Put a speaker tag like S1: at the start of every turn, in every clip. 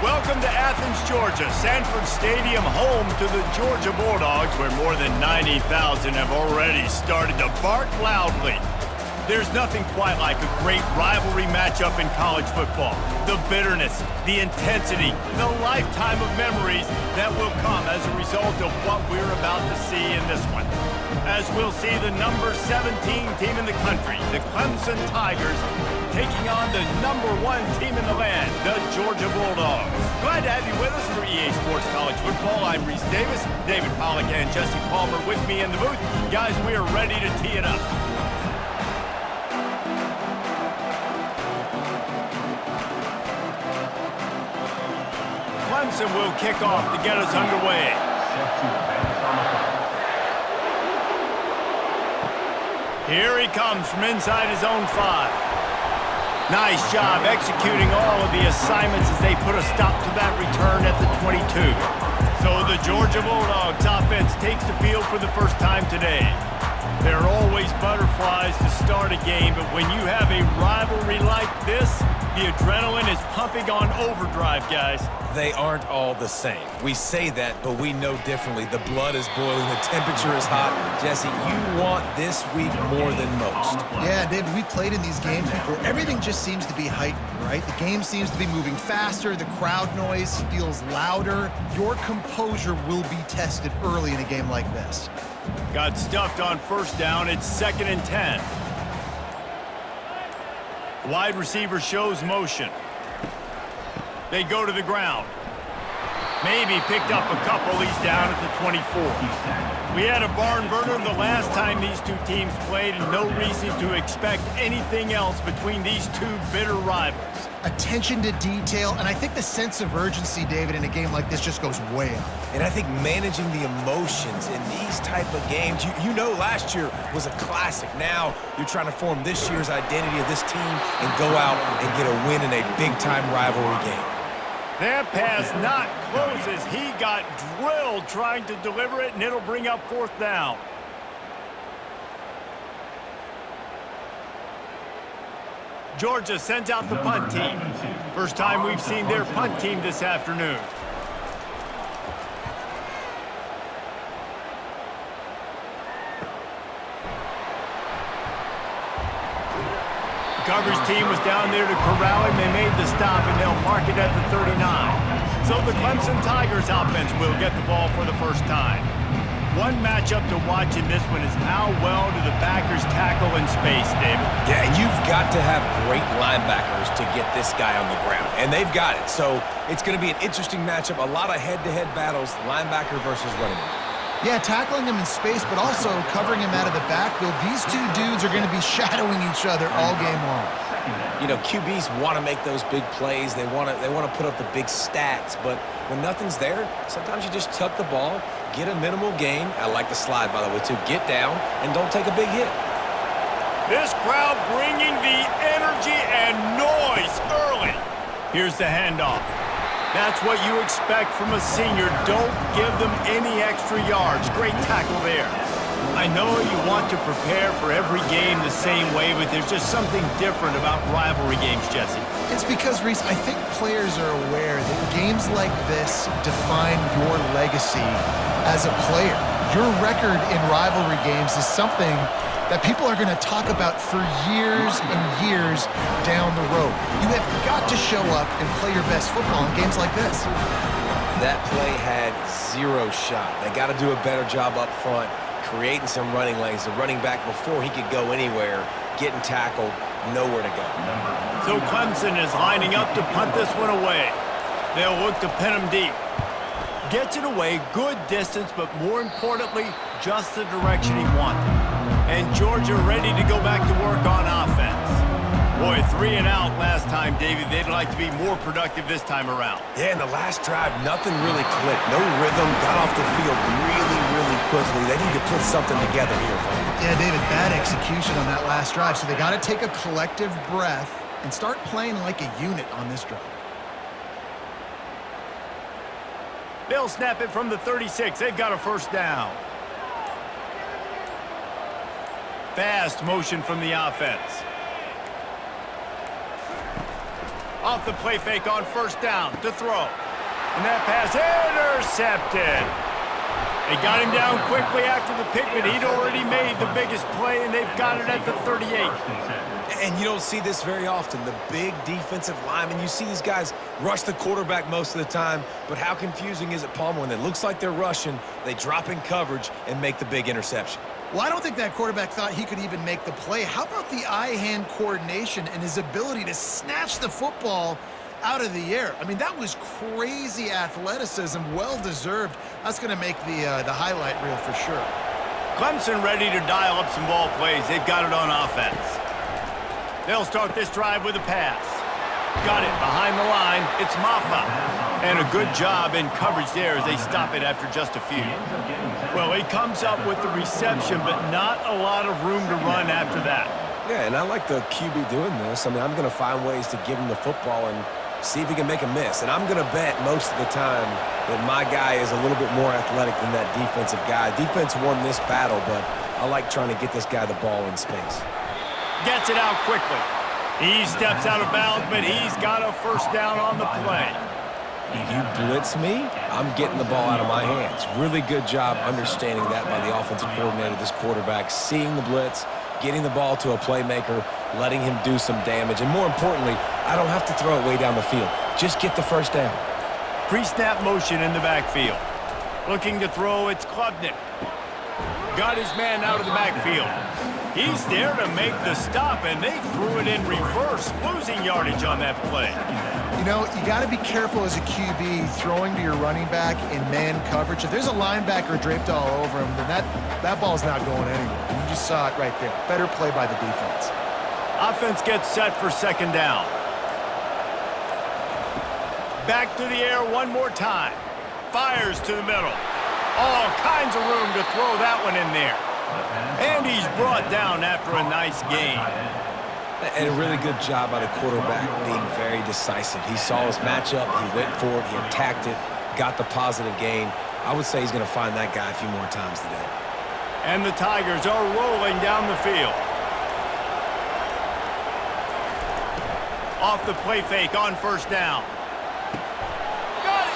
S1: Welcome to Athens, Georgia, Sanford Stadium, home to the Georgia Bulldogs, where more than 90,000 have already started to bark loudly. There's nothing quite like a great rivalry matchup in college football. The bitterness, the intensity, the lifetime of memories that will come as a result of what we're about to see in this one. As we'll see the number 17 team in the country, the Clemson Tigers, taking on the number 1 team in the land, the Georgia Bulldogs. Glad to have you with us for EA Sports College Football. I'm Reese Davis, David Pollack and Jesse Palmer with me in the booth. Guys, we are ready to tee it up. Clemson will kick off to get us underway. Here he comes from inside his own 5. Nice job executing all of the assignments as they put a stop to that return at the 22. So the Georgia Bulldogs offense takes the field for the first time today. There are always butterflies to start a game, but when you have a rivalry like this, the adrenaline is pumping on overdrive, guys.
S2: They aren't all the same. We say that, but we know differently. The blood is boiling. The temperature is hot. Jesse, you want this week more than most.
S3: Yeah, David, we played in these games before. Everything just seems to be heightened, right? The game seems to be moving faster. The crowd noise feels louder. Your composure will be tested early in a game like this.
S1: Got stuffed on first down. It's 2nd and 10. Wide receiver shows motion. They go to the ground. Maybe picked up a couple. He's down at the 24. We had a barn burner the last time these two teams played, and no reason to expect anything else between these two bitter rivals.
S3: Attention to detail, and I think the sense of urgency, David, in a game like this just goes way up.
S2: And I think managing the emotions in these type of games, you know last year was a classic. Now you're trying to form this year's identity of this team and go out and get a win in a big-time rivalry game.
S1: That pass not close as he got drilled trying to deliver it, and it'll bring up 4th down. Georgia sends out the punt team. First time we've seen their punt team this afternoon. Coverage team was down there to corral him. They made the stop, and they'll mark it at the 39. So the Clemson Tigers offense will get the ball for the first time. One matchup to watch in this one is how well do the backers tackle in space, David?
S2: Yeah, and you've got to have great linebackers to get this guy on the ground, and they've got it. So it's going to be an interesting matchup, a lot of head-to-head battles, linebacker versus running back.
S3: Yeah, tackling him in space, but also covering him out of the backfield. These two dudes are going to be shadowing each other all game long.
S2: You know, QBs want to make those big plays. They want to put up the big stats, but when nothing's there, sometimes you just tuck the ball, get a minimal gain. I like the slide, by the way, too. Get down and don't take a big hit.
S1: This crowd bringing the energy and noise early. Here's the handoff. That's what you expect from a senior. Don't give them any extra yards. Great tackle there. I know you want to prepare for every game the same way, but there's just something different about rivalry games, Jesse.
S3: It's because, Reese, I think players are aware that games like this define your legacy as a player. Your record in rivalry games is something that people are going to talk about for years and years down the road. You have got to show up and play your best football in games like this.
S2: That play had 0 shot. They got to do a better job up front, creating some running lanes. The running back, before he could go anywhere, getting tackled, nowhere to go.
S1: So Clemson is lining up to punt this one away. They'll look to pin him deep. Gets it away, good distance, but more importantly, just the direction he wanted. And Georgia ready to go back to work on offense. Boy, 3 and out last time, David. They'd like to be more productive this time around.
S2: Yeah, in the last drive, nothing really clicked. No rhythm, got off the field really, really quickly. They need to put something together here.
S3: Yeah, David, bad execution on that last drive. So they got to take a collective breath and start playing like a unit on this drive.
S1: They'll snap it from the 36. They've got a first down. Fast motion from the offense. Off the play fake on first down to throw. And that pass intercepted. They got him down quickly after the pick, but he'd already made the biggest play, and they've got it at the 38.
S2: And you don't see this very often, the big defensive linemen. You see these guys rush the quarterback most of the time, but how confusing is it, Palmer, when it looks like they're rushing, they drop in coverage and make the big interception?
S3: Well, I don't think that quarterback thought he could even make the play. How about the eye-hand coordination and his ability to snatch the football out of the air? I mean, that was crazy athleticism, well-deserved. That's going to make the highlight reel for sure.
S1: Clemson ready to dial up some ball plays. They've got it on offense. They'll start this drive with a pass. Got it behind the line. It's Maffa. And a good job in coverage there as they stop it after just a few. Well, he comes up with the reception, but not a lot of room to run after that.
S2: Yeah, and I like the QB doing this. I mean, I'm going to find ways to give him the football and see if he can make a miss. And I'm going to bet most of the time that my guy is a little bit more athletic than that defensive guy. Defense won this battle, but I like trying to get this guy the ball in space.
S1: Gets it out quickly. He steps out of bounds, but he's got a first down on the play.
S2: You blitz me, I'm getting the ball out of my hands. Really good job understanding that by the offensive coordinator, this quarterback, seeing the blitz, getting the ball to a playmaker, letting him do some damage. And more importantly, I don't have to throw it way down the field. Just get the first down.
S1: Pre-snap motion in the backfield. Looking to throw, it's Klubnik. Got his man out of the backfield. He's there to make the stop, and they threw it in reverse, losing yardage on that play.
S3: You know, you got to be careful as a QB throwing to your running back in man coverage. If there's a linebacker draped all over him, then that ball's not going anywhere. You just saw it right there. Better play by the defense.
S1: Offense gets set for second down. Back to the air one more time. Fires to the middle. All kinds of room to throw that one in there. And he's brought down after a nice gain.
S2: And a really good job by the quarterback being very decisive. He saw his matchup, he went for it, he attacked it, got the positive gain. I would say he's going to find that guy a few more times today.
S1: And the Tigers are rolling down the field. Off the play fake on first down. Got it.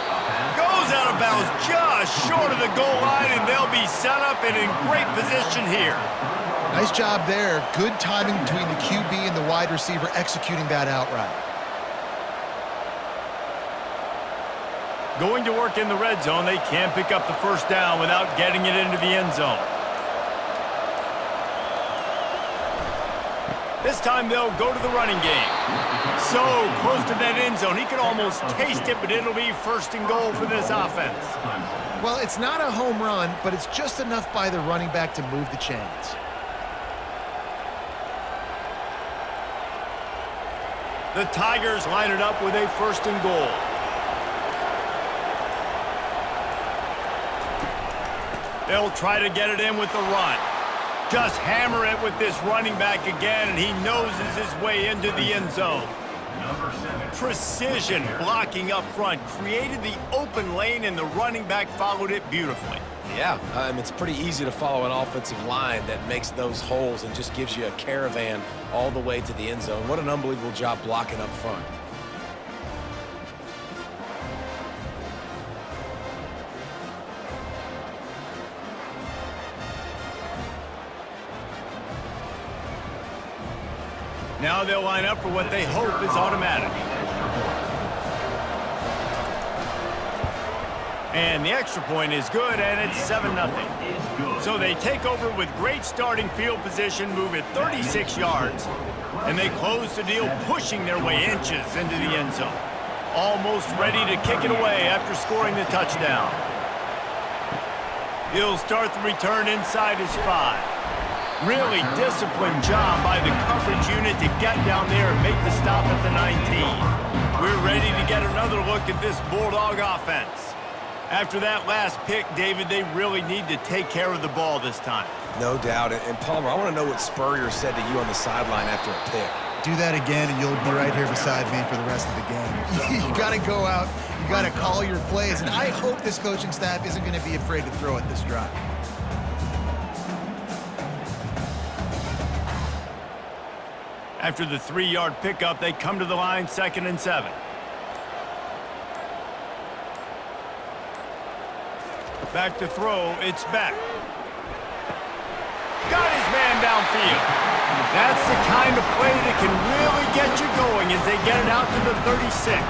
S1: Goes out of bounds just short of the goal line, and they'll be set up and in great position here.
S3: Nice job there. Good timing between the QB and the wide receiver executing that outright.
S1: Going to work in the red zone. They can't pick up the first down without getting it into the end zone. This time they'll go to the running game. So close to that end zone. He can almost taste it, but it'll be first and goal for this offense.
S3: Well, it's not a home run, but it's just enough by the running back to move the chains.
S1: The Tigers line it up with a first and goal. They'll try to get it in with the run. Just hammer it with this running back again, and he noses his way into the end zone. Precision blocking up front created the open lane, and the running back followed it beautifully.
S2: Yeah, it's pretty easy to follow an offensive line that makes those holes and just gives you a caravan all the way to the end zone. What an unbelievable job blocking up front.
S1: Now they'll line up for what they hope is automatic. And the extra point is good, and it's 7-0. So they take over with great starting field position, move it 36 yards, and they close the deal, pushing their way inches into the end zone. Almost ready to kick it away after scoring the touchdown. He'll start the return inside his 5. Really disciplined job by the coverage unit to get down there and make the stop at the 19. We're ready to get another look at this Bulldog offense. After that last pick, David, they really need to take care of the ball this time.
S2: No doubt. And Palmer, I want to know what Spurrier said to you on the sideline after a pick.
S3: Do that again, and you'll be right here beside me for the rest of the game. You got to go out. You got to call your plays. And I hope this coaching staff isn't going to be afraid to throw it this drive.
S1: After the 3-yard pickup, they come to the line 2nd and 7. Back to throw, it's Beck. Got his man downfield. That's the kind of play that can really get you going as they get it out to the 36.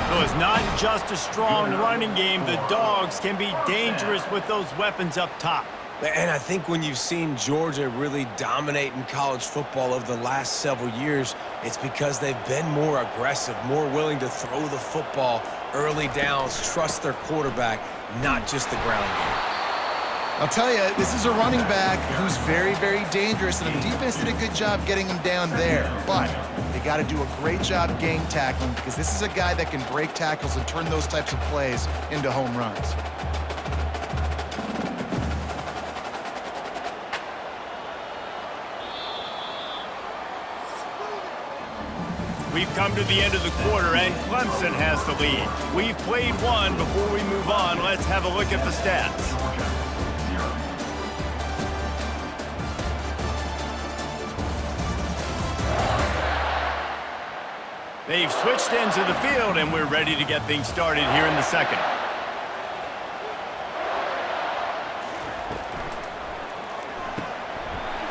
S1: So it's not just a strong running game. The Dogs can be dangerous with those weapons up top.
S2: And I think when you've seen Georgia really dominate in college football over the last several years, it's because they've been more aggressive, more willing to throw the football early downs, trust their quarterback, not just the ground game.
S3: I'll tell you, this is a running back who's very, very dangerous, and the defense did a good job getting him down there. But they got to do a great job gang tackling because this is a guy that can break tackles and turn those types of plays into home runs.
S1: We've come to the end of the quarter, and Clemson has the lead. We've played one. Before we move on, let's have a look at the stats. They've switched into the field, and we're ready to get things started here in the second.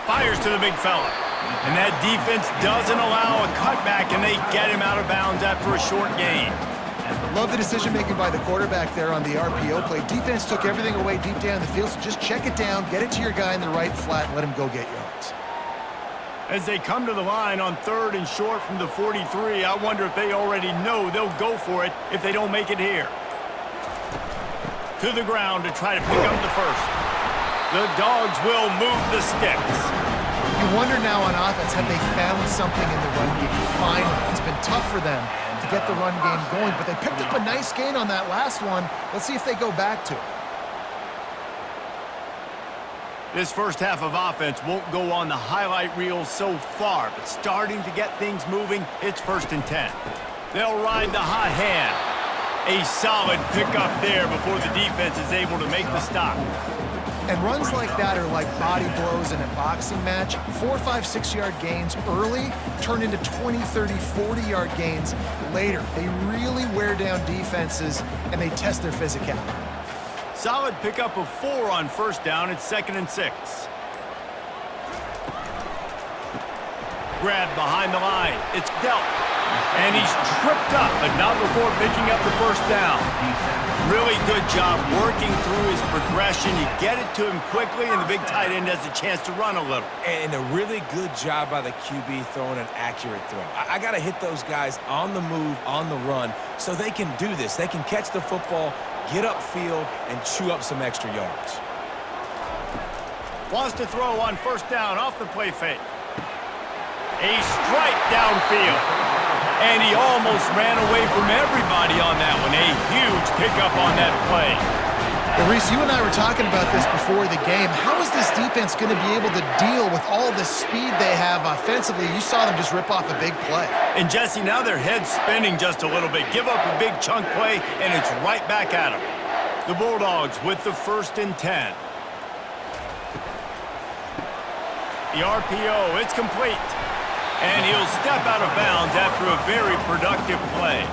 S1: Fires to the big fella. And that defense doesn't allow a cutback, and they get him out of bounds after a short gain.
S3: Love the decision-making by the quarterback there on the RPO play. Defense took everything away deep down the field, so just check it down, get it to your guy in the right flat, and let him go get yards.
S1: As they come to the line on 3rd and short from the 43, I wonder if they already know they'll go for it if they don't make it here. To the ground to try to pick up the first. The Dogs will move the sticks.
S3: You wonder now on offense, have they found something in the run game? Finally, it's been tough for them to get the run game going, but they picked up a nice gain on that last one. Let's see if they go back to it.
S1: This first half of offense won't go on the highlight reel so far, but starting to get things moving, it's 1st and 10. They'll ride the hot hand. A solid pickup there before the defense is able to make the stop.
S3: And runs like that are like body blows in a boxing match. 4, 5, 6-yard gains early turn into 20, 30, 40-yard gains later. They really wear down defenses, and they test their physicality.
S1: Solid pickup of 4 on 1st down. It's 2nd and 6. Grab behind the line. It's dealt. And he's tripped up, but not before picking up the 1st down. Really good job working through his progression. You get it to him quickly, and the big tight end has a chance to run a little.
S2: And a really good job by the QB throwing an accurate throw. I got to hit those guys on the move, on the run, so they can do this. They can catch the football, get upfield, and chew up some extra yards.
S1: Wants to throw on 1st down off the play fake. A strike downfield. And he almost ran away from everybody on that one. A huge pickup on that play.
S3: Well, Reese, you and I were talking about this before the game. How is this defense going to be able to deal with all the speed they have offensively? You saw them just rip off a big play.
S1: And, Jesse, now their head's spinning just a little bit. Give up a big chunk play, and it's right back at them. The Bulldogs with the 1st and 10. The RPO, it's complete. And he'll step out of bounds after a very productive play.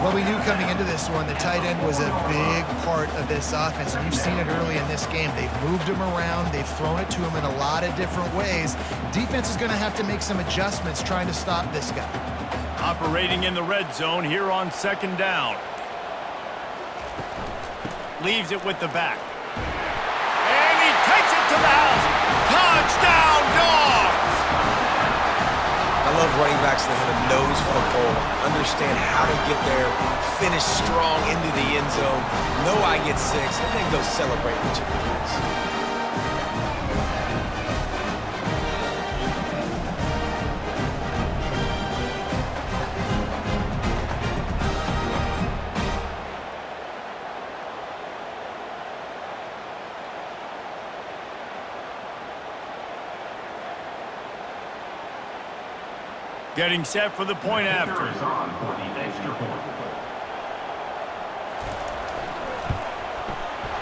S3: Well, we knew coming into this one the tight end was a big part of this offense, and you've seen it early in this game. They've moved him around. They've thrown it to him in a lot of different ways. Defense is going to have to make some adjustments trying to stop this guy.
S1: Operating in the red zone here on 2nd down. Leaves it with the back. And he takes it to the house. Touchdown, Dogs!
S2: I love running backs that have a nose for the ball, understand how to get there, finish strong into the end zone, know I get 6, and then go celebrate with your boys.
S1: Getting set for the point after.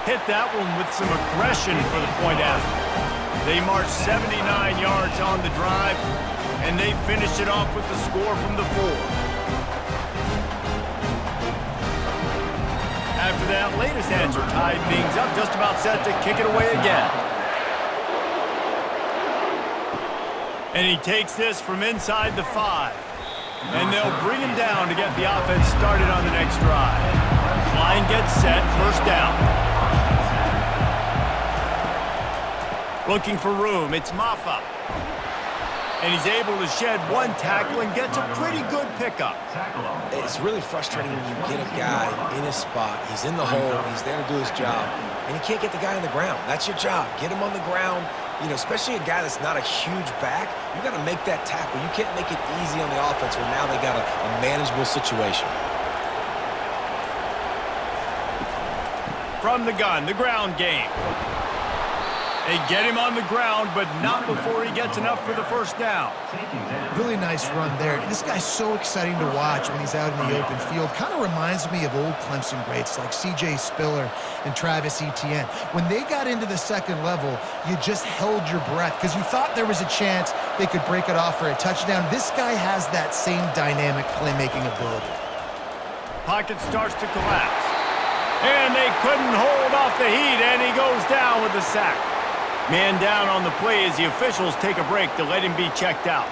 S1: Hit that one with some aggression for the point after. They marched 79 yards on the drive, and they finished it off with the score from the 4. After that latest answer tied things up, just about set to kick it away again. And he takes this from inside the 5. And they'll bring him down to get the offense started on the next drive. Line gets set, first down. Looking for room, it's Maffa. And he's able to shed one tackle and gets a pretty good pickup.
S2: It's really frustrating when you get a guy in his spot. He's in the hole. He's there to do his job. And you can't get the guy on the ground. That's your job. Get him on the ground. You know, especially a guy that's not a huge back. You got to make that tackle. You can't make it easy on the offense when now they got a manageable situation.
S1: From the gun, the ground game. They get him on the ground, but not before he gets enough for the first down.
S3: Really nice run there. This guy's so exciting to watch when he's out in the open field. Kind of reminds me of old Clemson greats like C.J. Spiller and Travis Etienne. When they got into the second level, you just held your breath because you thought there was a chance they could break it off for a touchdown. This guy has that same dynamic playmaking ability.
S1: Pocket starts to collapse. And they couldn't hold off the heat, and he goes down with the sack. Man down on the play as the officials take a break to let him be checked out.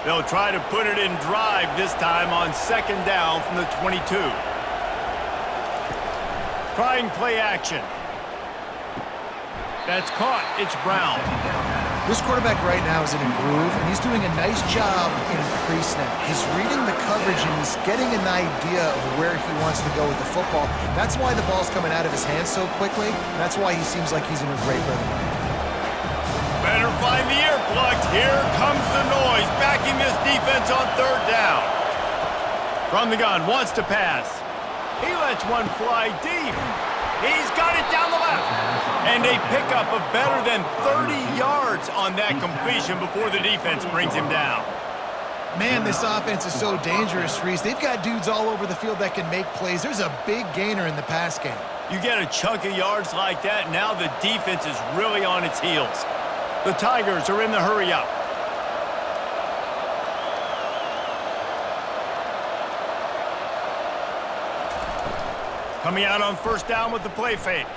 S1: They'll try to put it in drive this time on second down from the 22. Trying play action. That's caught. It's Brown.
S3: This quarterback right now is in a groove, and he's doing a nice job in crease now. He's reading the coverage, and he's getting an idea of where he wants to go with the football. That's why the ball's coming out of his hands so quickly. That's why he seems like he's in a great rhythm.
S1: Better find the earplugs. Here comes the noise, backing this defense on third down. From the gun, wants to pass. He lets one fly deep. He's got it down the left. And they pick up a better than 30 yards on that completion before the defense brings him down.
S3: Man, this offense is so dangerous, Reese. They've got dudes all over the field that can make plays. There's a big gainer in the pass game.
S1: You get a chunk of yards like that, now the defense is really on its heels. The Tigers are in the hurry-up. Coming out on first down with the play fake.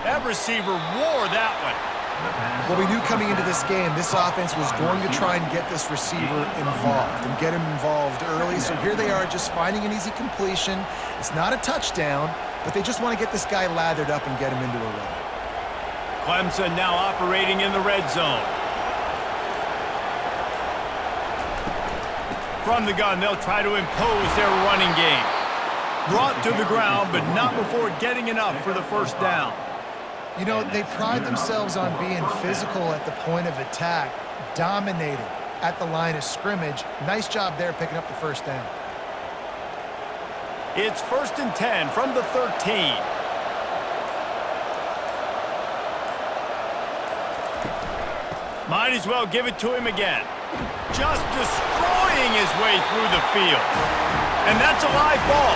S1: That receiver wore that one.
S3: Well, we knew coming into this game, this offense was going to try and get this receiver involved and get him involved early. So here they are just finding an easy completion. It's not a touchdown, but they just want to get this guy lathered up and get him into a run.
S1: Clemson now operating in the red zone. From the gun, they'll try to impose their running game. Brought to the ground, but not before getting enough for the first down.
S3: You know, they pride themselves on being physical at the point of attack, dominating at the line of scrimmage. Nice job there picking up the first down.
S1: It's 1st and 10 from the 13. Might as well give it to him again. Just destroying his way through the field. And that's a live ball.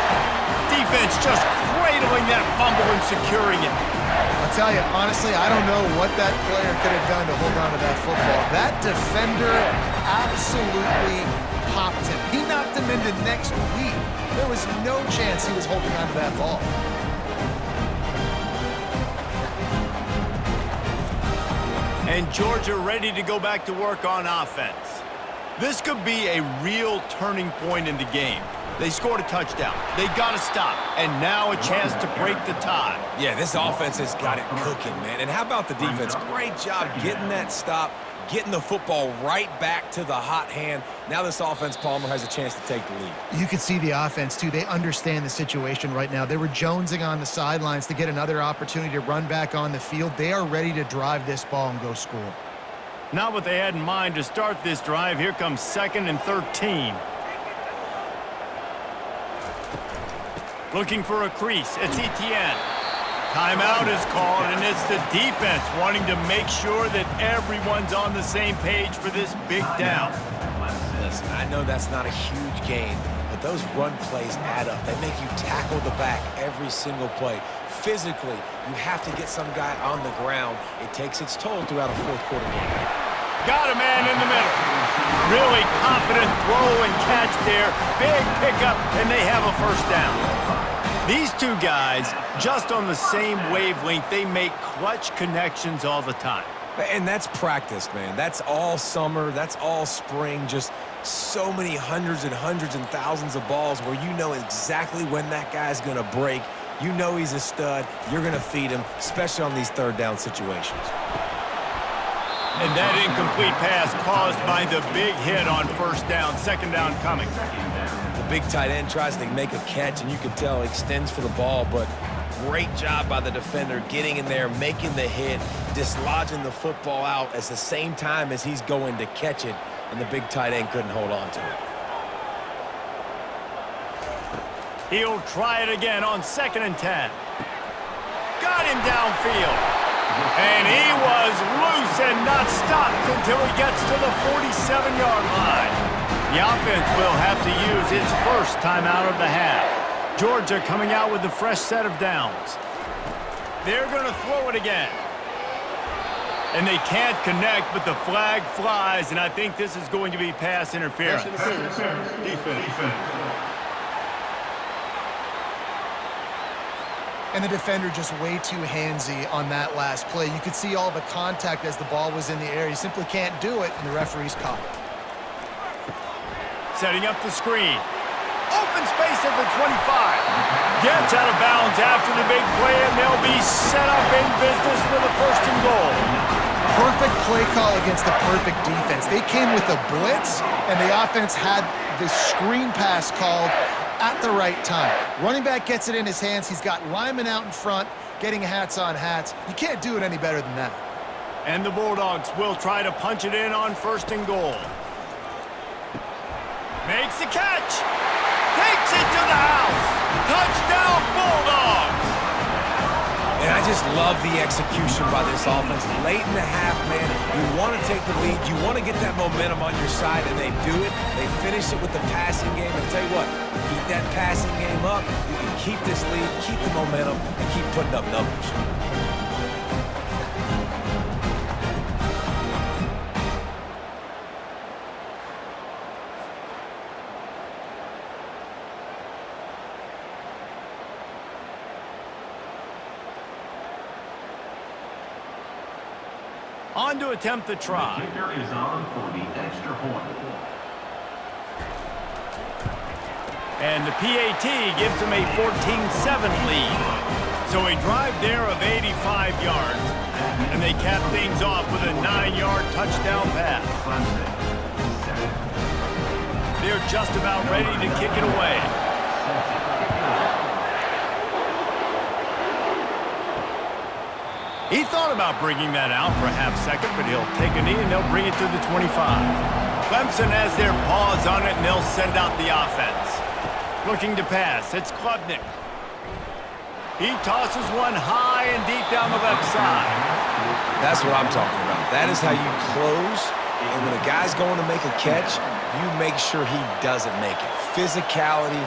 S1: Defense just cradling that fumble and securing it.
S3: I'll tell you, honestly, I don't know what that player could have done to hold on to that football. That defender absolutely popped him. He knocked him into next week. There was no chance he was holding on to that ball.
S1: And Georgia ready to go back to work on offense. This could be a real turning point in the game. They scored a touchdown. They got to stop. And now a chance to break the tie.
S2: Yeah, this offense has got it cooking, man. And how about the defense? Great job getting that stop, getting the football right back to the hot hand. Now this offense, Palmer, has a chance to take the lead.
S3: You can see the offense, too. They understand the situation right now. They were jonesing on the sidelines to get another opportunity to run back on the field. They are ready to drive this ball and go score.
S1: Not what they had in mind to start this drive. Here comes 2nd and 13. Looking for a crease. It's Etienne. Timeout is called, and it's the defense wanting to make sure that everyone's on the same page for this big down.
S2: Listen, I know that's not a huge gain, but those run plays add up. They make you tackle the back every single play. physically, you have to get some guy on the ground. It takes its toll throughout a fourth-quarter game.
S1: Got a man in the middle. Really confident throw and catch there. Big pickup, and they have a first down. These two guys, just on the same wavelength, they make clutch connections all the time.
S2: And that's practice, man. That's all summer. That's all spring. Just so many hundreds and thousands of balls where you know exactly when that guy's going to break. You know he's a stud. You're going to feed him, especially on these third down situations.
S1: And that incomplete pass caused by the big hit on first down. Second down coming.
S2: The big tight end tries to make a catch, and you can tell he extends for the ball, but great job by the defender getting in there, making the hit, dislodging the football out at the same time as he's going to catch it, and the big tight end couldn't hold on to it.
S1: He'll try it again on 2nd and 10. Got him downfield. And he was loose and not stopped until he gets to the 47-yard line. The offense will have to use its first timeout of the half. Georgia coming out with a fresh set of downs. They're going to throw it again. And they can't connect, but the flag flies, and I think this is going to be pass interference.
S4: Defense.
S3: And the defender just way too handsy on that last play. You could see all the contact as the ball was in the air. You simply can't do it, and the referee's caught it.
S1: Setting up the screen. Open space at the 25. Gets out of bounds after the big play, and they'll be set up in business with a 1st and goal.
S3: Perfect play call against the perfect defense. They came with a blitz, and the offense had the screen pass called at the right time. Running back gets it in his hands. He's got linemen out in front, getting hats on hats. You can't do it any better than that.
S1: And the Bulldogs will try to punch it in on 1st and goal. Makes the catch. Takes it to the house. Touchdown, Bulldogs.
S2: And I just love the execution by this offense. Late in the half, man, you want to take the lead. You want to get that momentum on your side, and they do it. They finish it with the passing game. And tell you what, keep that passing game up. You can keep this lead, keep the momentum, and keep putting up numbers.
S1: On to attempt the try.
S4: Kicker is on for the extra point.
S1: And the PAT gives them a 14-7 lead. So a drive there of 85 yards. And they cap things off with a 9-yard touchdown pass. They're just about ready to kick it away. He thought about bringing that out for a half second, but he'll take a knee and they'll bring it to the 25. Clemson has their paws on it, and they'll send out the offense. Looking to pass, it's Klubnik. He tosses one high and deep down the left side.
S2: That's what I'm talking about. That is how you close, and when a guy's going to make a catch, you make sure he doesn't make it. Physicality,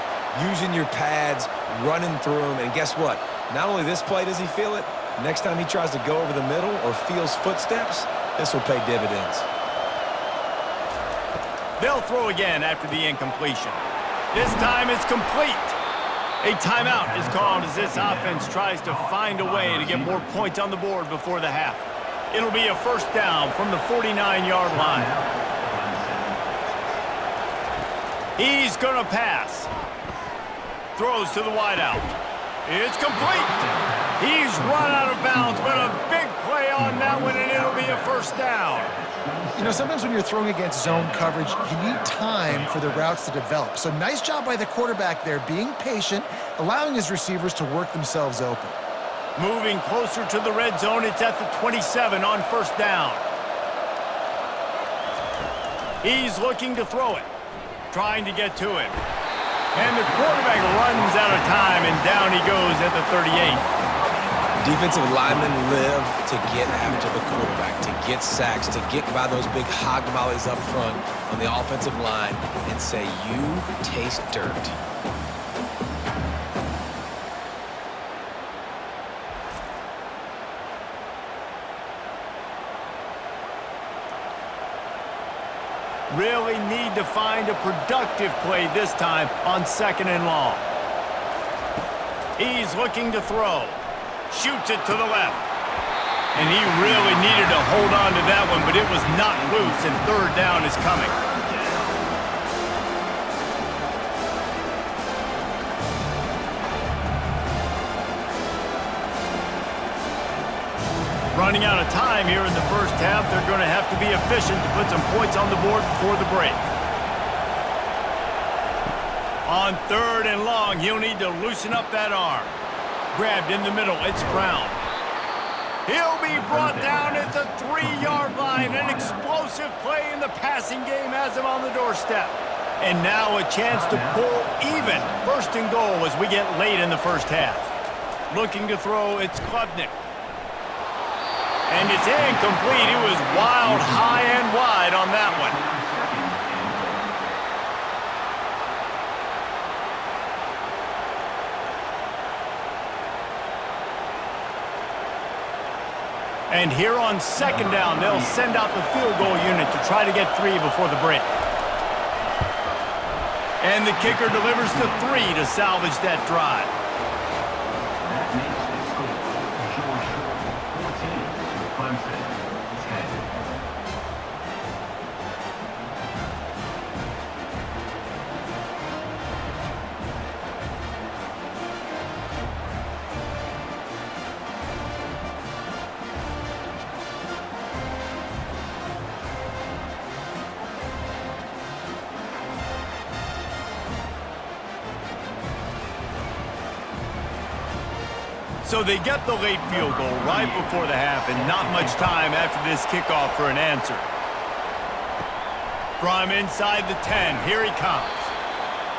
S2: using your pads, running through him, and guess what? Not only this play does he feel it, next time he tries to go over the middle or feels footsteps, this will pay dividends.
S1: They'll throw again after the incompletion. This time it's complete. A timeout is called as this offense tries to find a way to get more points on the board before the half. It'll be a first down from the 49-yard line. He's going to pass. Throws to the wideout. It's complete. He's run out of bounds, but a big play on that one, and it'll be a first down.
S3: You know, sometimes when you're throwing against zone coverage, you need time for the routes to develop. So nice job by the quarterback there, being patient, allowing his receivers to work themselves open.
S1: Moving closer to the red zone, it's at the 27 on first down. He's looking to throw it, trying to get to it. And the quarterback runs out of time, and down he goes at the 38.
S2: Defensive linemen live to get after the quarterback, to get sacks, to get by those big hog mollies up front on the offensive line and say, you taste dirt.
S1: Really need to find a productive play this time on 2nd and long. He's looking to throw. Shoots it to the left. And he really needed to hold on to that one, but it was not loose, and 3rd down is coming. Running out of time here in the first half. They're going to have to be efficient to put some points on the board before the break. On 3rd and long, he'll need to loosen up that arm. Grabbed in the middle, it's Brown. He'll be brought down at the 3-yard line. An explosive play in the passing game has him on the doorstep. And now a chance to pull even. 1st and goal as we get late in the first half. Looking to throw, it's Klubnik. And it's incomplete. It was wild, high and wide on that one. And here on 2nd down, they'll send out the field goal unit to try to get 3 before the break. And the kicker delivers the 3 to salvage that drive.
S4: That makes the score Georgia 14, Clemson 10.
S1: So they get the late field goal right before the half, and not much time after this kickoff for an answer. From inside the 10, here he comes.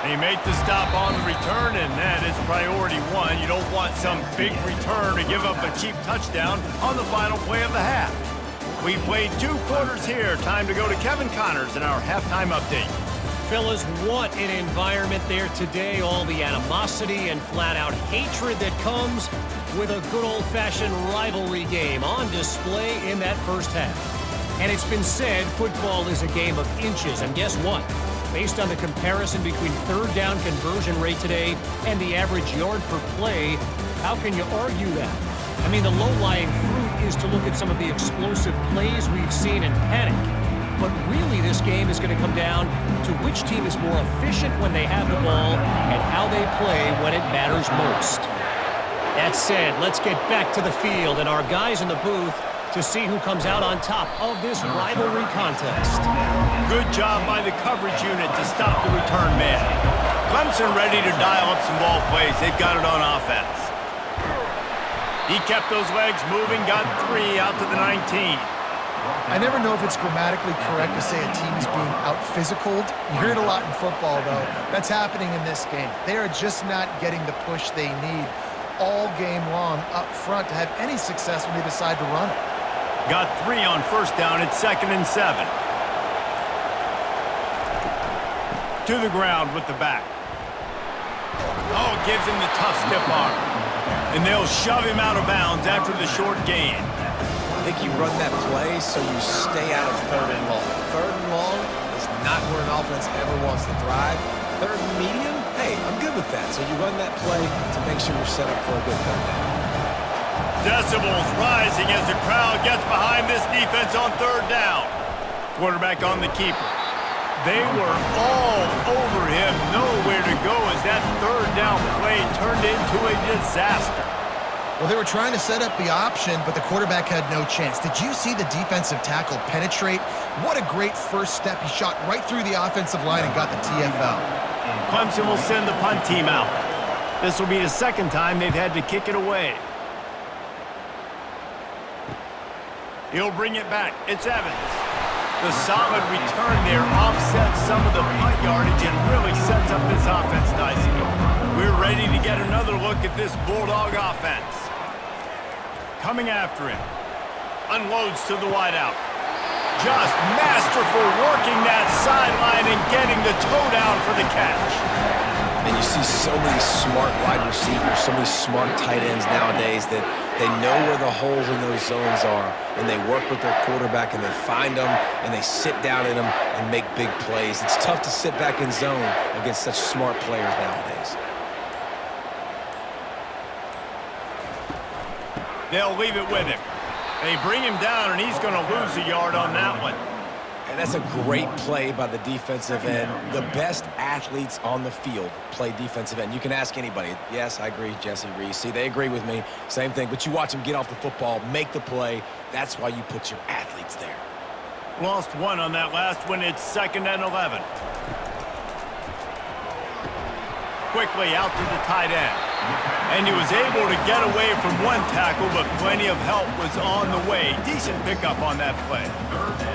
S1: He made the stop on the return, and that is priority 1. You don't want some big return to give up a cheap touchdown on the final play of the half. We played 2 quarters here. Time to go to Kevin Connors in our halftime update.
S5: Fellas, what an environment there today. All the animosity and flat-out hatred that comes with a good old-fashioned rivalry game on display in that first half. And it's been said football is a game of inches. And guess what? Based on the comparison between 3rd down conversion rate today and the average yard per play, how can you argue that? I mean, the low-lying fruit is to look at some of the explosive plays we've seen in panic. But really, this game is going to come down to which team is more efficient when they have the ball and how they play when it matters most. That said, let's get back to the field and our guys in the booth to see who comes out on top of this rivalry contest.
S1: Good job by the coverage unit to stop the return man. Clemson ready to dial up some ball plays. They've got it on offense. He kept those legs moving, got 3 out to the 19.
S3: I never know if it's grammatically correct to say a team is being out-physicaled. You hear it a lot in football, though. That's happening in this game. They are just not getting the push they need all game long up front to have any success when they decide to run it.
S1: Got 3 on 1st down. It's 2nd and 7. To the ground with the back. Oh, gives him the tough stiff arm. And they'll shove him out of bounds after the short gain.
S2: I think you run that play so you stay out of 3rd and long. 3rd and long is not where an offense ever wants to thrive. 3rd and medium, hey, I'm good with that. So you run that play to make sure you're set up for a good 3rd down.
S1: Decibels rising as the crowd gets behind this defense on 3rd down. Quarterback on the keeper. They were all over him. Nowhere to go as that 3rd down play turned into a disaster.
S3: Well, they were trying to set up the option, but the quarterback had no chance. Did you see the defensive tackle penetrate? What a great first step. He shot right through the offensive line and got the TFL.
S1: Clemson will send the punt team out. This will be the 2nd time they've had to kick it away. He'll bring it back. It's Evans. The solid return there offsets some of the punt yardage and really sets up this offense nicely. We're ready to get another look at this Bulldog offense. Coming after him. Unloads to the wideout. Just masterful working that sideline and getting the toe down for the catch.
S2: And you see so many smart wide receivers, so many smart tight ends nowadays that They know where the holes in those zones are, and they work with their quarterback, and they find them, and they sit down in them and make big plays. It's tough to sit back in zone against such smart players nowadays.
S1: They'll leave it with him. They bring him down, and he's going to lose a yard on that one.
S2: And that's a great play by the defensive end. The best athletes on the field play defensive end. You can ask anybody. Yes, I agree, Jesse Reese. See, they agree with me. Same thing. But you watch them get off the football, make the play. That's why you put your athletes there.
S1: Lost one on that last one. It's 2nd and 11. Quickly out to the tight end. And he was able to get away from one tackle, but plenty of help was on the way. Decent pickup on that play.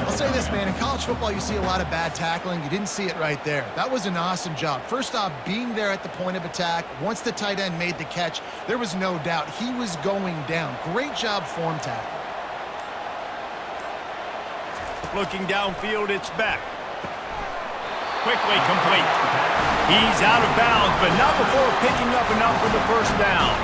S3: I'll say this, man. In college football, you see a lot of bad tackling. You didn't see it right there. That was an awesome job. First off, being there at the point of attack. Once the tight end made the catch, there was no doubt he was going down. Great job form tackle.
S1: Looking downfield, it's Beck. Quickly complete. He's out of bounds, but not before picking up enough for the first down.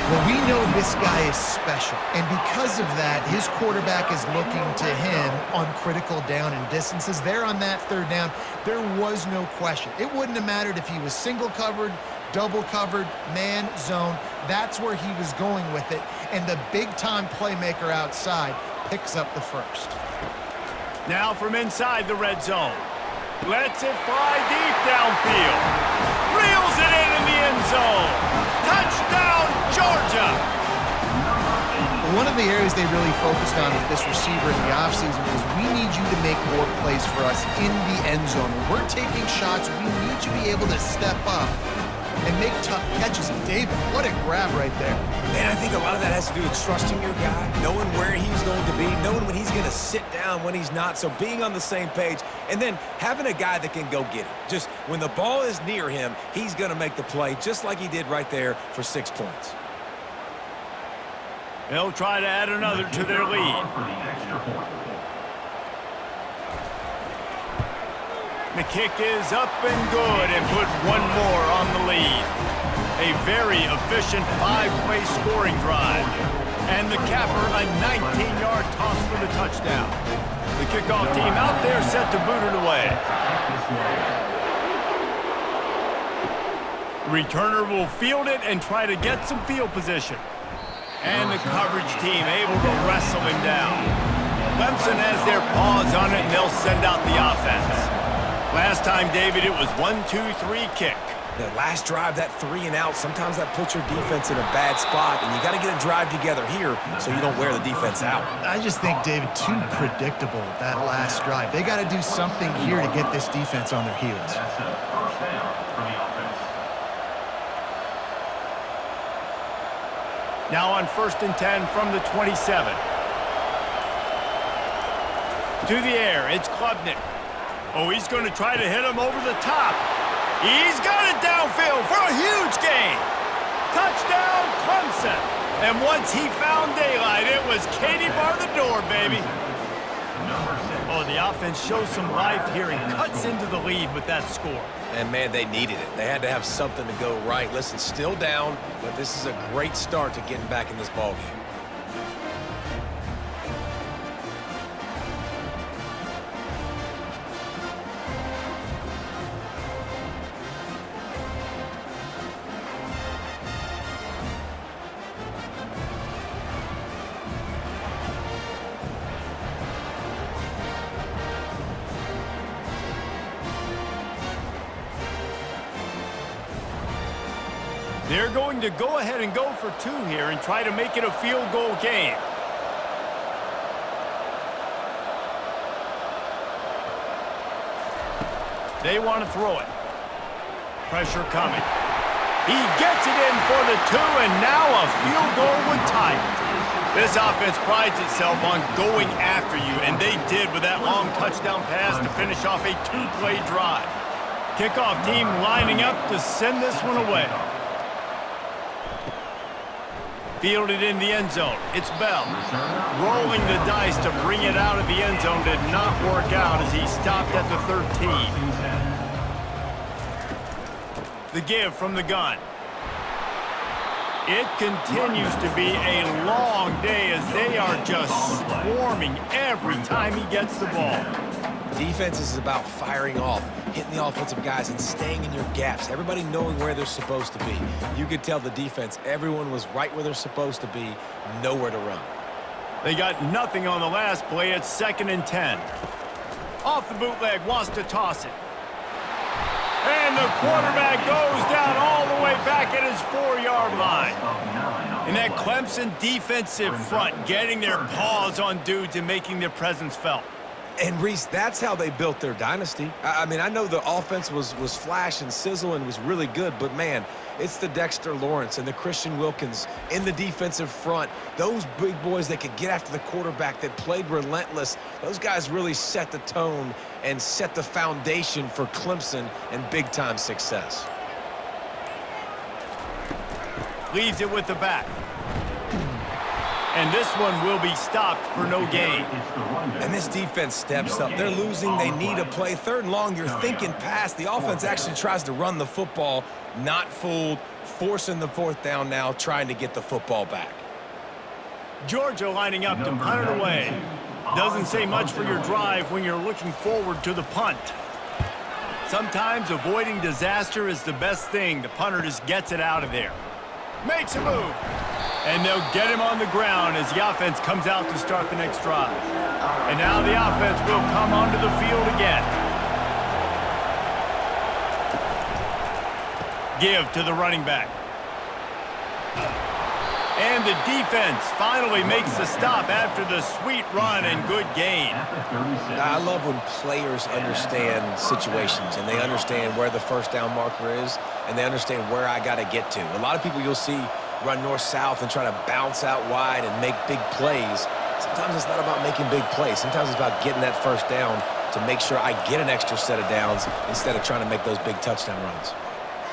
S3: Well, we know this guy is special, and because of that, his quarterback is looking to him on critical down and distances. There on that 3rd down, there was no question. It wouldn't have mattered if he was single covered, double covered, man, zone. That's where he was going with it, and the big-time playmaker outside picks up the first.
S1: Now from inside the red zone. Lets it fly deep downfield. Reels it in the end zone. Touchdown, Georgia!
S3: One of the areas they really focused on with this receiver in the offseason was we need you to make more plays for us in the end zone. When we're taking shots, we need you to be able to step up and make tough catches. And David, what a grab right there.
S2: Man, I think a lot of that has to do with trusting your guy, knowing where he's going to be, knowing when he's going to sit down, when he's not, so being on the same page, and then having a guy that can go get it. Just when the ball is near him, he's going to make the play, just like he did right there for 6 points.
S1: They'll try to add another to their lead. The kick is up and good and put one more on the lead. A very efficient 5-play scoring drive. And the capper, a 19-yard toss for the touchdown. The kickoff team out there set to boot it away. The returner will field it and try to get some field position. And the coverage team able to wrestle him down. Clemson has their paws on it, and they'll send out the offense. Last time, David, it was 1-2-3 kick.
S2: That last drive, that 3 and out, sometimes that puts your defense in a bad spot, and you got to get a drive together here so you don't wear the defense out.
S3: I just think, David, too predictable, that last drive. They got to do something here to get this defense on their heels.
S4: That's a first down for the offense.
S1: Now on 1st and 10 from the 27. To the air, it's Klubnik. Oh, he's going to try to hit him over the top. He's got it downfield for a huge gain. Touchdown, Clemson. And once he found daylight, it was Katie bar the door, baby. Oh, the offense shows some life here and cuts into the lead with that score.
S2: And, man, they needed it. They had to have something to go right. Listen, still down, but this is a great start to getting back in this ballgame.
S1: They're going to go ahead and go for 2 here and try to make it a field goal game. They want to throw it. Pressure coming. He gets it in for the 2, and now a field goal would tie it. This offense prides itself on going after you, and they did with that long touchdown pass to finish off a 2-play drive. Kickoff team lining up to send this one away. Fielded in the end zone. It's Bell. Rolling the dice to bring it out of the end zone did not work out as he stopped at the 13. The give from the gun. It continues to be a long day as they are just swarming every time he gets the ball.
S2: Defense is about firing off, hitting the offensive guys, and staying in your gaps. Everybody knowing where they're supposed to be. You could tell the defense, everyone was right where they're supposed to be, nowhere to run.
S1: They got nothing on the last play. It's 2nd and 10. Off the bootleg, wants to toss it. And the quarterback goes down all the way back at his 4-yard line. And that Clemson defensive front getting their paws on dudes and making their presence felt.
S2: And, Reese, that's how they built their dynasty. I mean, I know the offense was flash and sizzle and was really good, but, man, it's the Dexter Lawrence and the Christian Wilkins in the defensive front. Those big boys that could get after the quarterback, that played relentless. Those guys really set the tone and set the foundation for Clemson and big-time success.
S1: Leaves it with the back. And this one will be stopped for no gain.
S2: And this defense steps up. They're losing. They need a play. 3rd and long, you're thinking pass. The offense actually tries to run the football. Not fooled. Forcing the 4th down now, trying to get the football back.
S1: Georgia lining up to punt it away. Doesn't say much for your drive when you're looking forward to the punt. Sometimes avoiding disaster is the best thing. The punter just gets it out of there. Makes a move. And they'll get him on the ground as the offense comes out to start the next drive. And now the offense will come onto the field again. Give to the running back. And the defense finally makes the stop after the sweet run and good gain.
S2: I love when players understand situations and they understand where the 1st down marker is and they understand where I got to get to. A lot of people you'll see run north-south and try to bounce out wide and make big plays. Sometimes it's not about making big plays. Sometimes it's about getting that 1st down to make sure I get an extra set of downs instead of trying to make those big touchdown runs.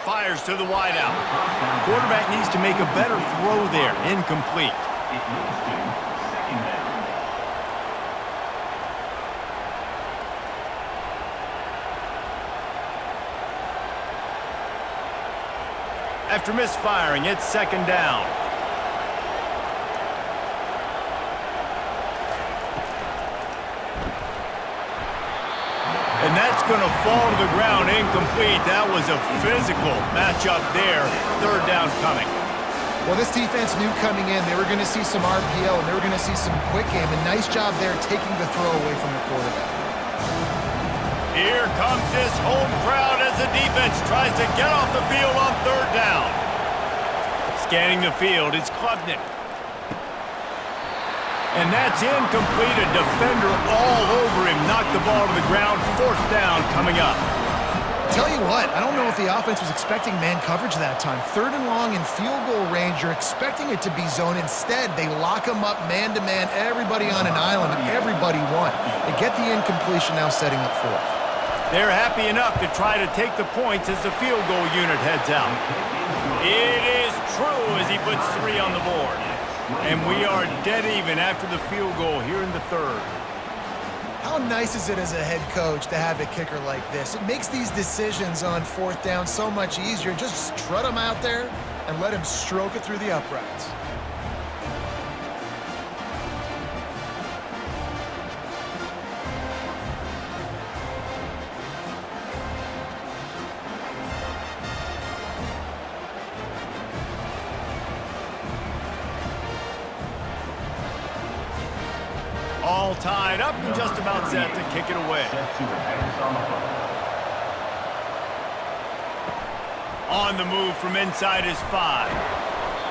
S1: Fires to the wideout. Quarterback needs to make a better throw there. Incomplete.
S4: It leads to 2nd down.
S1: After misfiring, it's 2nd down. And that's going to fall to the ground incomplete. That was a physical matchup there. 3rd down coming.
S3: Well, this defense knew coming in they were going to see some RPO and they were going to see some quick game. And nice job there taking the throw away from the quarterback.
S1: Here comes this home crowd as the defense tries to get off the field on 3rd down. Scanning the field, it's Klubnik. And that's incomplete. A defender all over him. Knocked the ball to the ground. 4th down coming up.
S3: Tell you what, I don't know if the offense was expecting man coverage that time. 3rd and long in field goal range, you're expecting it to be zone. Instead, they lock them up man-to-man, everybody on an island, and everybody won. They get the incompletion now setting up 4th.
S1: They're happy enough to try to take the points as the field goal unit heads out. It is true as he puts 3 on the board. And we are dead even after the field goal here in the 3rd.
S3: How nice is it as a head coach to have a kicker like this? It makes these decisions on 4th down so much easier. Just strut him out there and let him stroke it through the uprights.
S1: All tied up and just about set to kick it away. On the move from inside his 5.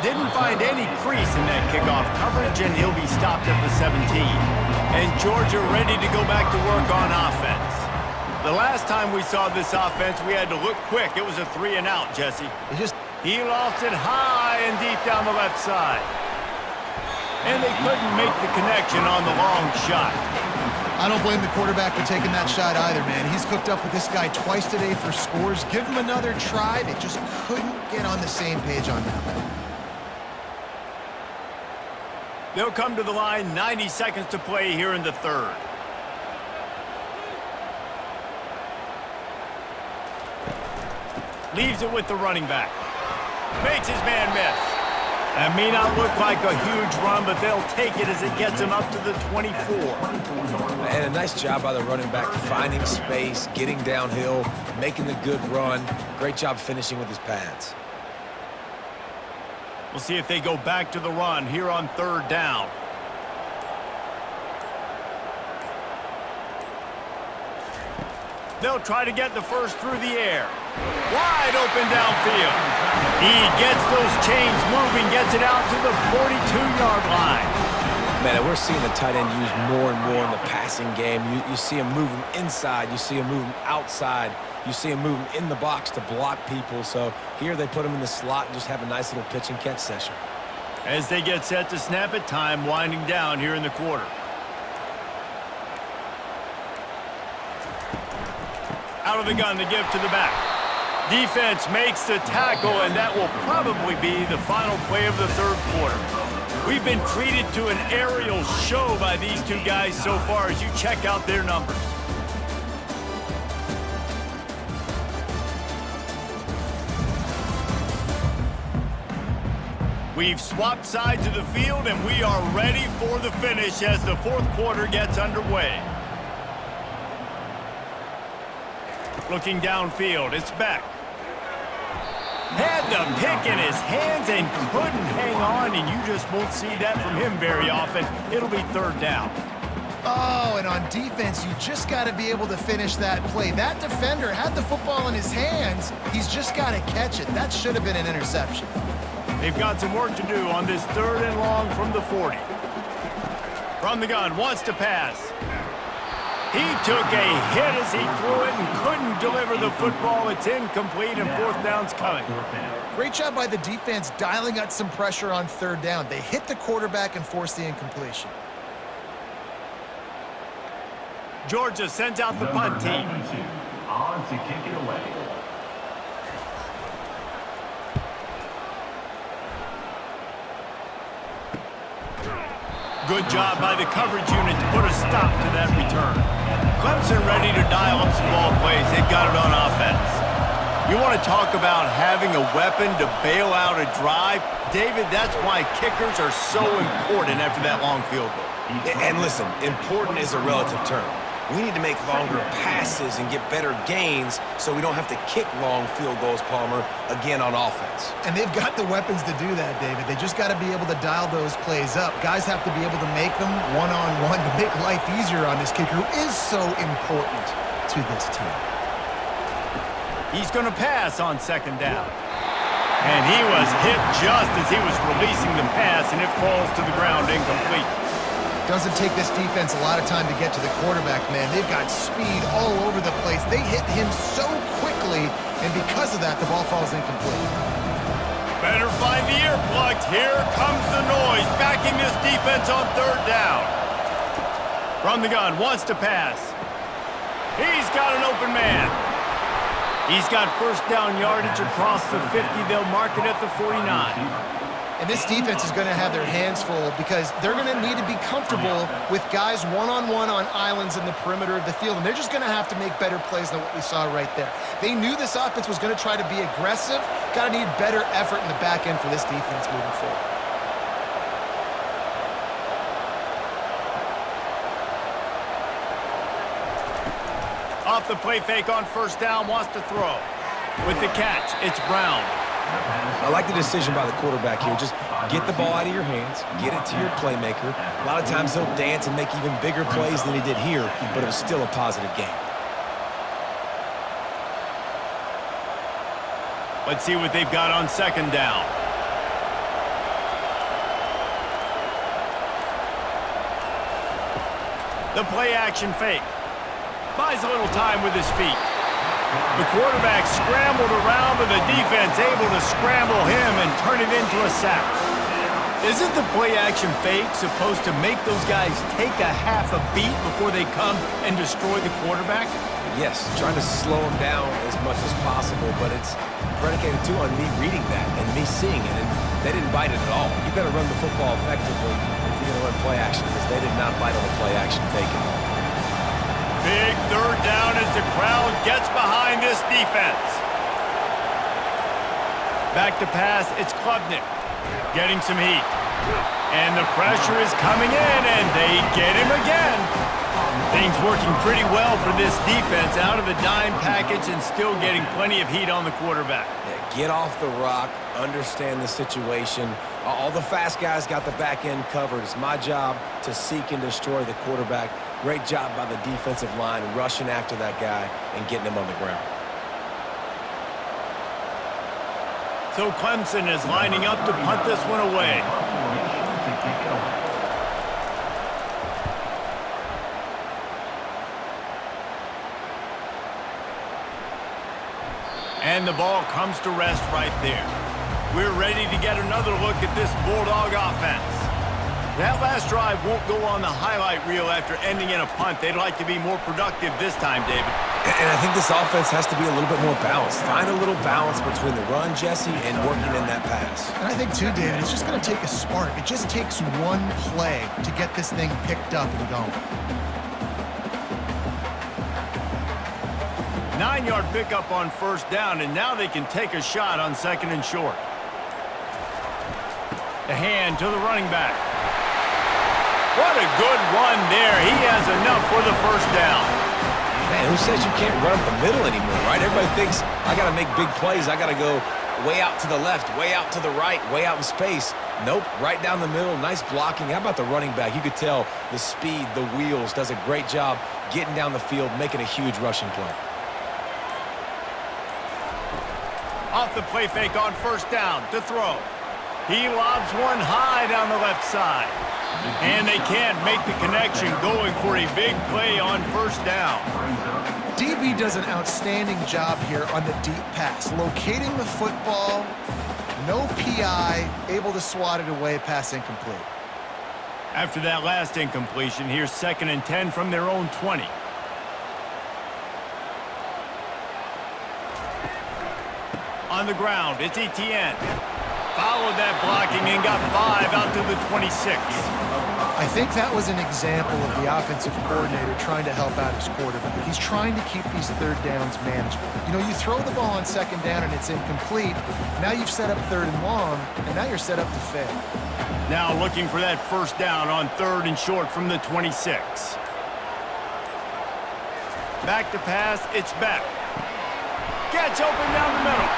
S1: Didn't find any crease in that kickoff coverage, and he'll be stopped at the 17. And Georgia ready to go back to work on offense. The last time we saw this offense, we had to look quick. It was a 3 and out, Jesse. He lost it high and deep down the left side. And they couldn't make the connection on the long shot.
S3: I don't blame the quarterback for taking that shot either, man. He's cooked up with this guy twice today for scores. Give him another try. They just couldn't get on the same page on that one.
S1: They'll come to the line, 90 seconds to play here in the 3rd. Leaves it with the running back. Makes his man miss. That may not look like a huge run, but they'll take it as it gets them up to the 24.
S2: And a nice job by the running back, finding space, getting downhill, making the good run. Great job finishing with his pads.
S1: We'll see if they go back to the run here on 3rd down. They'll try to get the first through the air. Wide open downfield. He gets those chains moving, gets it out to the 42-yard line.
S2: Man, we're seeing the tight end used more and more in the passing game. You see him moving inside. You see him moving outside. You see him moving in the box to block people. So here they put him in the slot and just have a nice little pitch and catch session.
S1: As they get set to snap it, time winding down here in the quarter. Out of the gun to give to the back. Defense makes the tackle, and that will probably be the final play of the 3rd quarter. We've been treated to an aerial show by these two guys so far as you check out their numbers. We've swapped sides of the field, and we are ready for the finish as the 4th quarter gets underway. Looking downfield, it's Beck. Had the pick in his hands and couldn't hang on, and you just won't see that from him very often. It'll be 3rd down.
S3: Oh, and on defense, you just got to be able to finish that play. That defender had the football in his hands. He's just got to catch it. That should have been an interception.
S1: They've got some work to do on this 3rd and long from the 40. From the gun, wants to pass. He took a hit as he threw it and couldn't deliver the football. It's incomplete, and 4th down's coming.
S3: Great job by the defense dialing up some pressure on 3rd down. They hit the quarterback and forced the incompletion.
S1: Georgia sends out the punt team.
S4: On to kick it away.
S1: Good job by the coverage unit to put a stop to that return. Clemson ready to dial up some ball plays. They've got it on offense. You want to talk about having a weapon to bail out a drive? David, that's why kickers are so important after that long field goal.
S2: And listen, important is a relative term. We need to make longer passes and get better gains so we don't have to kick long field goals, Palmer, again on offense.
S3: And they've got the weapons to do that, David. They just got to be able to dial those plays up. Guys have to be able to make them one-on-one to make life easier on this kicker who is so important to this team.
S1: He's going to pass on 2nd down. And he was hit just as he was releasing the pass, and it falls to the ground incomplete.
S3: Doesn't take this defense a lot of time to get to the quarterback, man. They've got speed all over the place. They hit him so quickly, and because of that, the ball falls incomplete.
S1: Better find the earplugs. Here comes the noise, backing this defense on 3rd down. From the gun, wants to pass. He's got an open man. He's got 1st down yardage across the 50. They'll mark it at the 49.
S3: And this defense is going to have their hands full because they're going to need to be comfortable with guys one-on-one on islands in the perimeter of the field, and they're just going to have to make better plays than what we saw right there. They knew this offense was going to try to be aggressive. Got to need better effort in the back end for this defense moving forward.
S1: Off the play fake on 1st down, wants to throw. With the catch, it's Brown.
S2: I like the decision by the quarterback here. Just get the ball out of your hands, get it to your playmaker. A lot of times he'll dance and make even bigger plays than he did here, but it was still a positive game.
S1: Let's see what they've got on 2nd down. The play action fake. Buys a little time with his feet. The quarterback scrambled around, but the defense able to scramble him and turn it into a sack. Isn't the play-action fake supposed to make those guys take a half a beat before they come and destroy the quarterback?
S2: Yes, trying to slow him down as much as possible, but it's predicated, too, on me reading that and me seeing it, and they didn't bite it at all. You better run the football effectively if you're going to run play-action, because they did not bite on the play-action fake at all.
S1: Big 3rd down as the crowd gets behind this defense. Back to pass, it's Klubnik. Getting some heat. And the pressure is coming in, and they get him again. Things working pretty well for this defense out of the dime package and still getting plenty of heat on the quarterback.
S2: Yeah, get off the rock, understand the situation. All the fast guys got the back end covered. It's my job to seek and destroy the quarterback. Great job by the defensive line rushing after that guy and getting him on the ground.
S1: So Clemson is lining up to punt this one away. And the ball comes to rest right there. We're ready to get another look at this Bulldog offense. That last drive won't go on the highlight reel after ending in a punt. They'd like to be more productive this time, David.
S2: And I think this offense has to be a little bit more balanced. Find a little balance between the run, Jesse, and working in that pass.
S3: And I think, too, David, it's just going to take a spark. It just takes one play to get this thing picked up and going.
S1: 9-yard pickup on first down, and now they can take a shot on second and short. The hand to the running back. What a good run there. He has enough for the first down.
S2: Man, who says you can't run up the middle anymore, right? Everybody thinks, I got to make big plays. I got to go way out to the left, way out to the right, way out in space. Nope, right down the middle. Nice blocking. How about the running back? You could tell the speed, the wheels, does a great job getting down the field, making a huge rushing play.
S1: Off the play fake on first down to throw. He lobs one high down the left side. And they can't make the connection, going for a big play on first down.
S3: DB does an outstanding job here on the deep pass. Locating the football, no PI, able to swat it away, pass incomplete.
S1: After that last incompletion, here's 2nd and 10 from their own 20. On the ground, it's Etienne. Followed that blocking and got 5 out to the 26.
S3: I think that was an example of the offensive coordinator trying to help out his quarterback. He's trying to keep these third downs manageable. You know, you throw the ball on second down and it's incomplete. Now you've set up third and long, and now you're set up to fail.
S1: Now looking for that first down on 3rd and short from the 26. Back to pass, it's Beck. Gets open down the middle.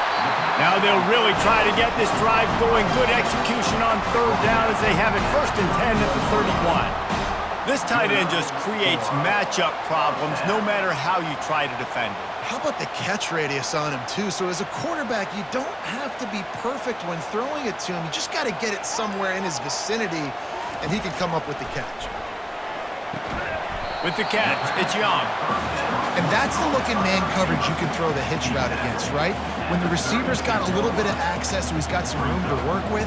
S1: Now they'll really try to get this drive going. Good execution on 3rd down as they have it 1st and 10 at the 31. This tight end just creates matchup problems no matter how you try to defend it.
S3: How about the catch radius on him, too? So as a quarterback, you don't have to be perfect when throwing it to him. You just got to get it somewhere in his vicinity, and he can come up with the catch.
S1: With the catch, it's Young.
S3: And that's the look in man coverage you can throw the hitch route against, right? When the receiver's got a little bit of access, so he's got some room to work with.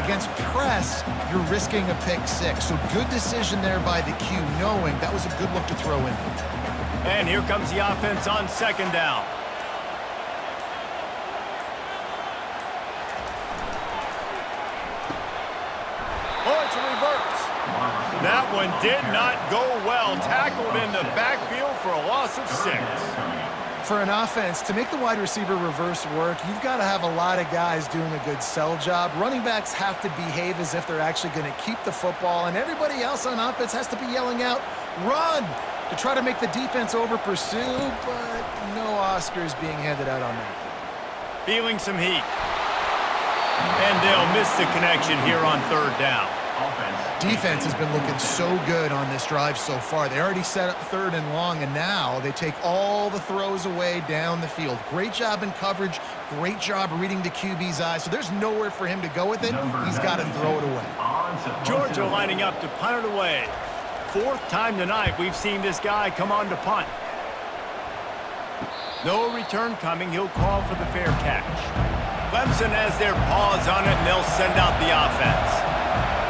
S3: Against press, you're risking a pick 6. So good decision there by the Q, knowing that was a good look to throw in.
S1: And here comes the offense on 2nd down. Oh, it's a reverse. That one did not go well. Tackled in the backfield for a loss of 6.
S3: For an offense, to make the wide receiver reverse work, you've got to have a lot of guys doing a good sell job. Running backs have to behave as if they're actually going to keep the football, and everybody else on offense has to be yelling out, run, to try to make the defense over-pursue, but no Oscars being handed out on that.
S1: Feeling some heat. And they'll miss the connection here on 3rd down.
S3: Defense has been looking so good on this drive so far. They already set up 3rd and long, and now they take all the throws away down the field. Great job in coverage. Great job reading the QB's eyes. So there's nowhere for him to go with it. He's got to throw it away.
S1: Georgia lining up to punt it away. 4th time tonight we've seen this guy come on to punt. No return coming. He'll call for the fair catch. Clemson has their paws on it, and they'll send out the offense.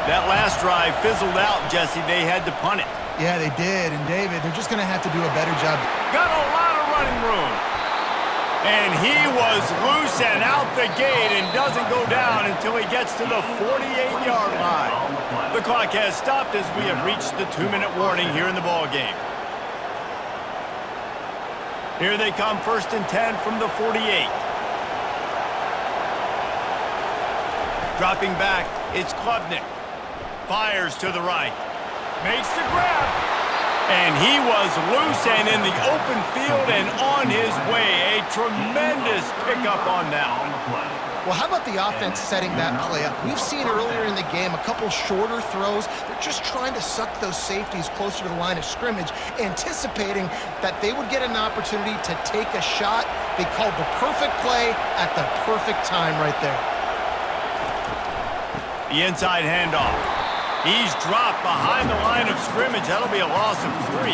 S1: That last drive fizzled out, Jesse. They had to punt it.
S3: Yeah, they did. And, David, they're just going to have to do a better job.
S1: Got a lot of running room. And he was loose and out the gate and doesn't go down until he gets to the 48-yard line. The clock has stopped as we have reached the 2-minute warning here in the ballgame. Here they come, 1st and 10 from the 48. Dropping back, it's Klubnik. Fires to the right. Makes the grab. And he was loose and in the open field and on his way. A tremendous pickup on that.
S3: Well, how about the offense setting that play up? We've seen earlier in the game a couple shorter throws. They're just trying to suck those safeties closer to the line of scrimmage, anticipating that they would get an opportunity to take a shot. They called the perfect play at the perfect time right there.
S1: The inside handoff. He's dropped behind the line of scrimmage. That'll be a loss of 3.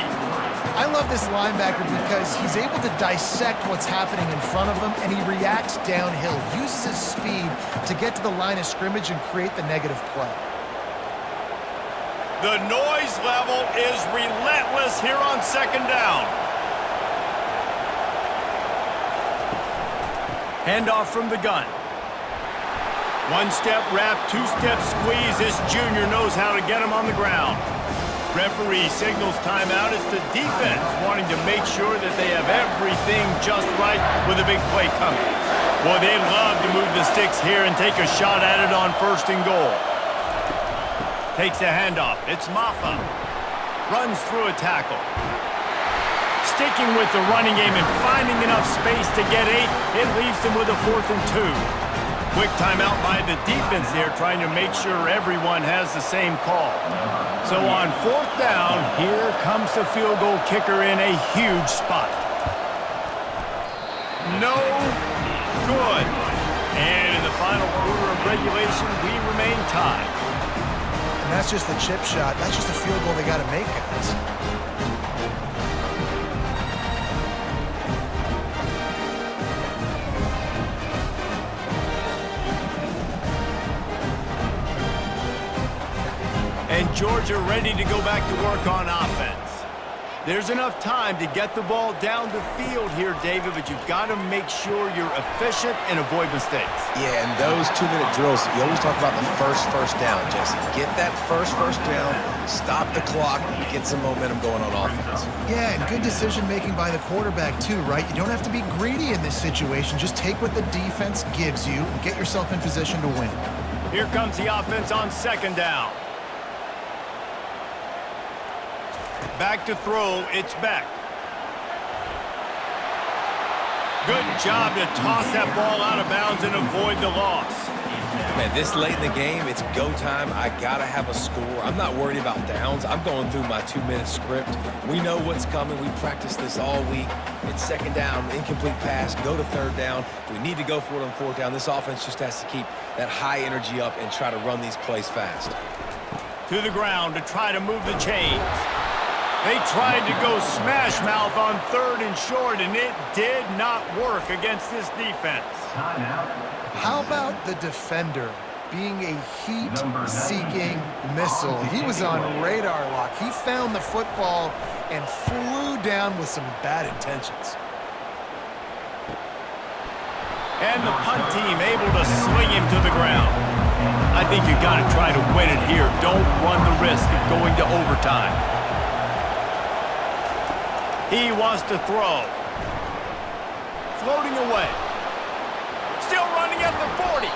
S3: I love this linebacker because he's able to dissect what's happening in front of him, and he reacts downhill, uses his speed to get to the line of scrimmage and create the negative play.
S1: The noise level is relentless here on second down. Handoff from the gun. One-step wrap, two-step squeeze. This junior knows how to get him on the ground. Referee signals timeout. It's the defense wanting to make sure that they have everything just right with a big play coming. Boy, they'd love to move the sticks here and take a shot at it on 1st and goal. Takes the handoff. It's Maffa. Runs through a tackle. Sticking with the running game and finding enough space to get 8. It leaves them with a 4th and 2. Quick timeout by the defense there, trying to make sure everyone has the same call. So on 4th down, here comes the field goal kicker in a huge spot. No good. And in the final quarter of regulation, we remain tied.
S3: And that's just the chip shot. That's just a field goal they got to make, guys.
S1: And Georgia ready to go back to work on offense. There's enough time to get the ball down the field here, David, but you've got to make sure you're efficient and avoid mistakes.
S2: Yeah, and those 2-minute drills, you always talk about the first down, Jesse. Get that first down, stop the clock, get some momentum going on offense.
S3: Yeah, and good decision-making by the quarterback, too, right? You don't have to be greedy in this situation. Just take what the defense gives you and get yourself in position to win.
S1: Here comes the offense on 2nd down. Back to throw, it's Beck. Good job to toss that ball out of bounds and avoid the loss.
S2: Man, this late in the game, it's go time. I got to have a score. I'm not worried about downs. I'm going through my 2-minute script. We know what's coming. We practiced this all week. It's 2nd down, incomplete pass, go to 3rd down. If we need to go for it on 4th down, this offense just has to keep that high energy up and try to run these plays fast.
S1: To the ground to try to move the chains. They tried to go smash mouth on 3rd and short, and it did not work against this defense.
S3: How about the defender being a heat-seeking missile? He was on radar lock. He found the football and flew down with some bad intentions.
S1: And the punt team able to sling him to the ground. I think you got to try to win it here. Don't run the risk of going to overtime. He wants to throw. Floating away. Still running at the 40.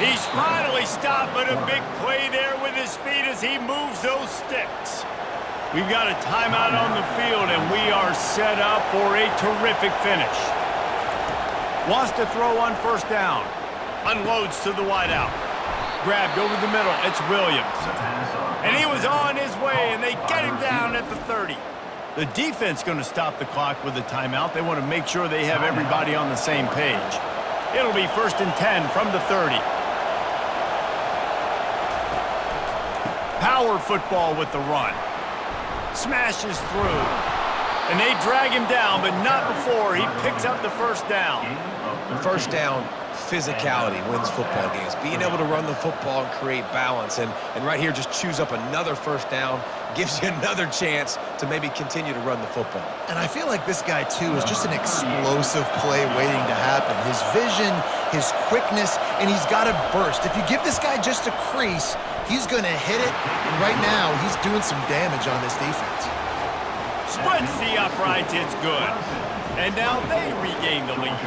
S1: He's finally stopped, but a big play there with his feet as he moves those sticks. We've got a timeout on the field, and we are set up for a terrific finish. Wants to throw on 1st down. Unloads to the wideout. Grabbed over the middle. It's Williams. And he was on his way, and they get him down at the 30. The defense going to stop the clock with a timeout. They want to make sure they have everybody on the same page. It'll be 1st and 10 from the 30. Power football with the run. Smashes through. And they drag him down, but not before he picks up the 1st down.
S2: 1st down, physicality wins football games. Being able to run the football and create balance. And right here, just choose up another 1st down. Gives you another chance to maybe continue to run the football.
S3: And I feel like this guy, too, is just an explosive play waiting to happen. His vision, his quickness, and he's got to burst. If you give this guy just a crease, he's going to hit it. And right now, he's doing some damage on this defense.
S1: Splits the uprights, it's good. And now they regain the lead.